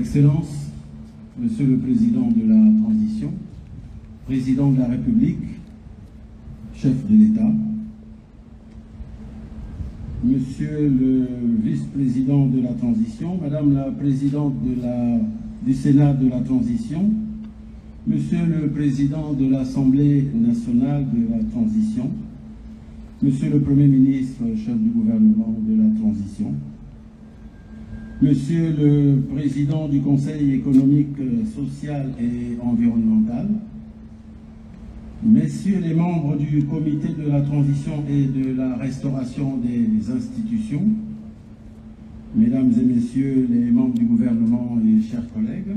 Excellences, Monsieur le Président de la Transition, Président de la République, Chef de l'État, Monsieur le Vice-président de la Transition, Madame la Présidente du Sénat de la Transition, Monsieur le Président de l'Assemblée nationale de la Transition, Monsieur le Premier ministre, chef du gouvernement de la Transition, Monsieur le Président du Conseil économique, social et environnemental, Messieurs les membres du Comité de la Transition et de la Restauration des institutions, Mesdames et Messieurs les membres du gouvernement et chers collègues,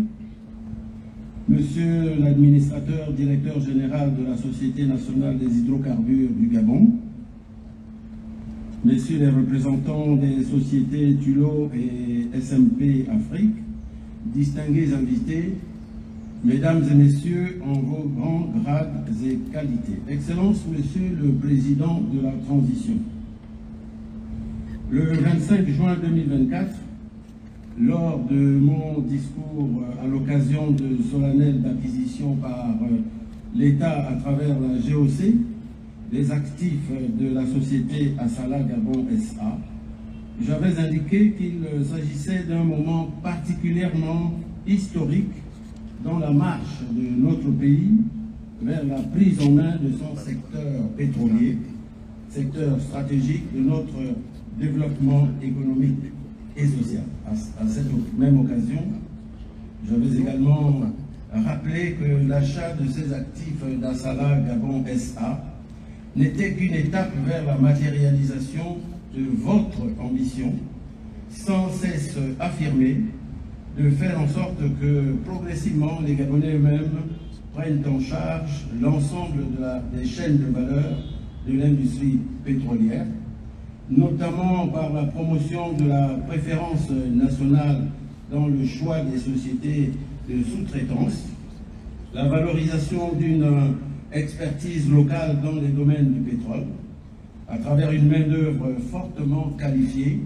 Monsieur l'administrateur directeur général de la Société nationale des hydrocarbures du Gabon, Messieurs les représentants des sociétés Tullow et SMP Afrique, distingués invités, Mesdames et Messieurs, en vos grands grades et qualités. Excellences, Monsieur le Président de la Transition. Le 25 juin 2024, lors de mon discours à l'occasion de solennelle d'acquisition par l'État à travers la GOC, des actifs de la société Assala Gabon SA, j'avais indiqué qu'il s'agissait d'un moment particulièrement historique dans la marche de notre pays vers la prise en main de son secteur pétrolier, secteur stratégique de notre développement économique et social. À cette même occasion, j'avais également rappelé que l'achat de ces actifs d'Assala Gabon SA n'était qu'une étape vers la matérialisation de votre ambition, sans cesse affirmée, de faire en sorte que progressivement les Gabonais eux-mêmes prennent en charge l'ensemble des chaînes de valeur de l'industrie pétrolière, notamment par la promotion de la préférence nationale dans le choix des sociétés de sous-traitance, la valorisation d'une expertise locale dans les domaines du pétrole, à travers une main-d'œuvre fortement qualifiée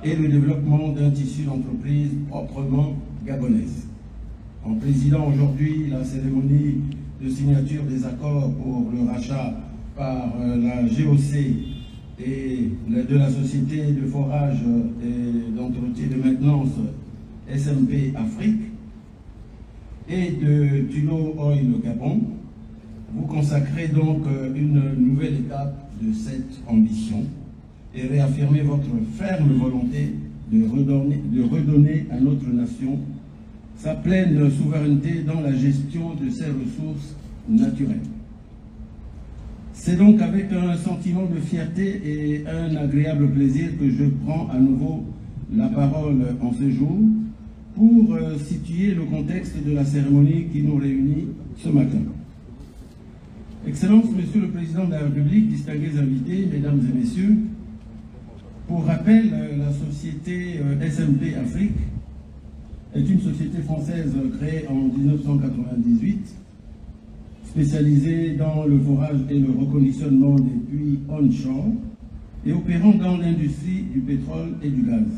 et le développement d'un tissu d'entreprise proprement gabonaise. En présidant aujourd'hui la cérémonie de signature des accords pour le rachat par la GOC et de la société de forage et d'entretien de maintenance SMP Afrique et de Tullow Oil Gabon, vous consacrez donc une nouvelle étape de cette ambition et réaffirmez votre ferme volonté de redonner à notre nation sa pleine souveraineté dans la gestion de ses ressources naturelles. C'est donc avec un sentiment de fierté et un agréable plaisir que je prends à nouveau la parole en ce jour pour situer le contexte de la cérémonie qui nous réunit ce matin. Excellences, Monsieur le Président de la République, distingués invités, Mesdames et Messieurs, pour rappel, la société SMP Afrique est une société française créée en 1998, spécialisée dans le forage et le reconditionnement des puits onshore et opérant dans l'industrie du pétrole et du gaz.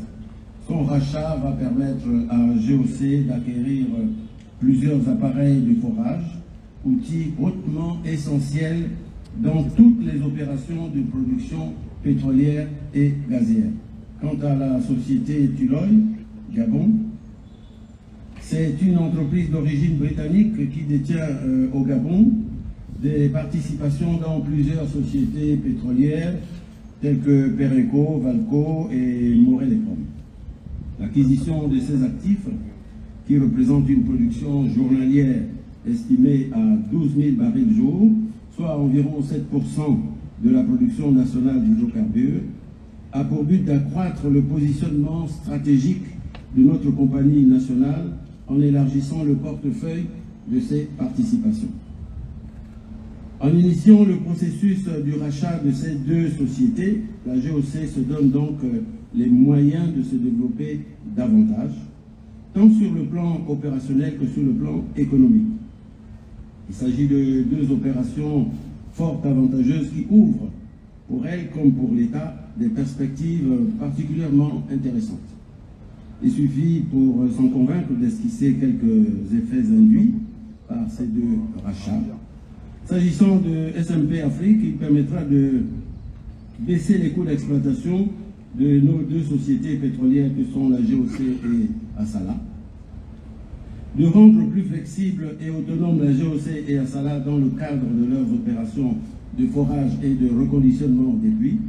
Son rachat va permettre à GOC d'acquérir plusieurs appareils de forage, outils hautement essentiels dans toutes les opérations de production pétrolière et gazière. Quant à la société Tullow Gabon, c'est une entreprise d'origine britannique qui détient au Gabon des participations dans plusieurs sociétés pétrolières telles que Perenco, Valco et Morel-et-Prom. L'acquisition de ces actifs, qui représentent une production journalière estimée à 12 000 barils jour, soit environ 7% de la production nationale d'hydrocarbures, a pour but d'accroître le positionnement stratégique de notre compagnie nationale en élargissant le portefeuille de ses participations. En initiant le processus du rachat de ces deux sociétés, la GOC se donne donc les moyens de se développer davantage, tant sur le plan opérationnel que sur le plan économique. Il s'agit de deux opérations fort avantageuses qui ouvrent, pour elle comme pour l'État, des perspectives particulièrement intéressantes. Il suffit pour s'en convaincre d'esquisser quelques effets induits par ces deux rachats. S'agissant de SMP Afrique, il permettra de baisser les coûts d'exploitation de nos deux sociétés pétrolières que sont la GOC et Assala, de rendre plus flexible et autonome la GOC et Assala dans le cadre de leurs opérations de forage et de reconditionnement des puits,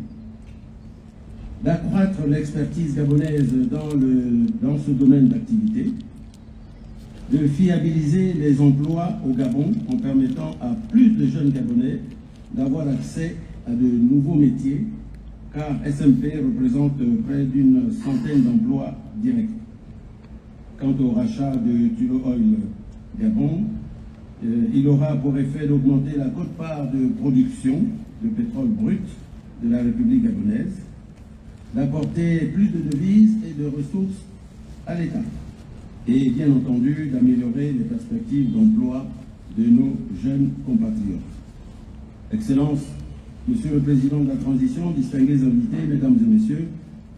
d'accroître l'expertise gabonaise dans ce domaine d'activité, de fiabiliser les emplois au Gabon en permettant à plus de jeunes Gabonais d'avoir accès à de nouveaux métiers, car SMP représente près d'une centaine d'emplois directs. Quant au rachat de Tullow Oil Gabon, il aura pour effet d'augmenter la quote-part de production de pétrole brut de la République gabonaise, d'apporter plus de devises et de ressources à l'État, et bien entendu d'améliorer les perspectives d'emploi de nos jeunes compatriotes. Excellences, Monsieur le Président de la Transition, distingués invités, Mesdames et Messieurs,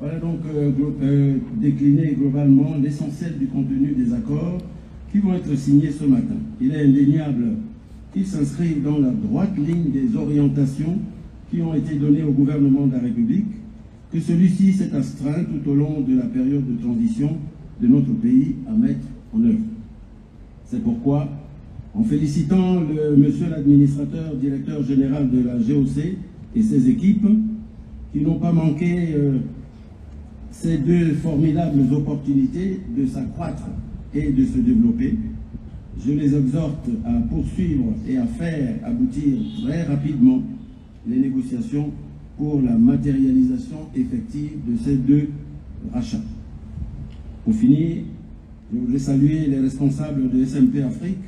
voilà donc décliner globalement l'essentiel du contenu des accords qui vont être signés ce matin. Il est indéniable qu'ils s'inscrivent dans la droite ligne des orientations qui ont été données au gouvernement de la République, que celui-ci s'est astreint tout au long de la période de transition de notre pays à mettre en œuvre. C'est pourquoi, en félicitant monsieur l'administrateur directeur général de la GOC et ses équipes, qui n'ont pas manqué ces deux formidables opportunités de s'accroître et de se développer, je les exhorte à poursuivre et à faire aboutir très rapidement les négociations pour la matérialisation effective de ces deux rachats. Pour finir, je voudrais saluer les responsables de SMP Afrique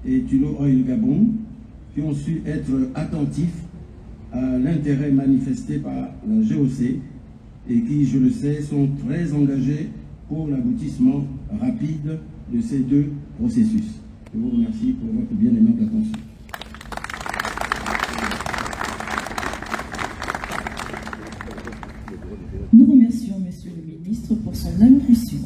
et Tullow Oil Gabon qui ont su être attentifs à l'intérêt manifesté par la GOC et qui, je le sais, sont très engagés pour l'aboutissement rapide de ces deux processus. Je vous remercie pour votre bien aimable attention. Nous remercions Monsieur le Ministre pour son allocution.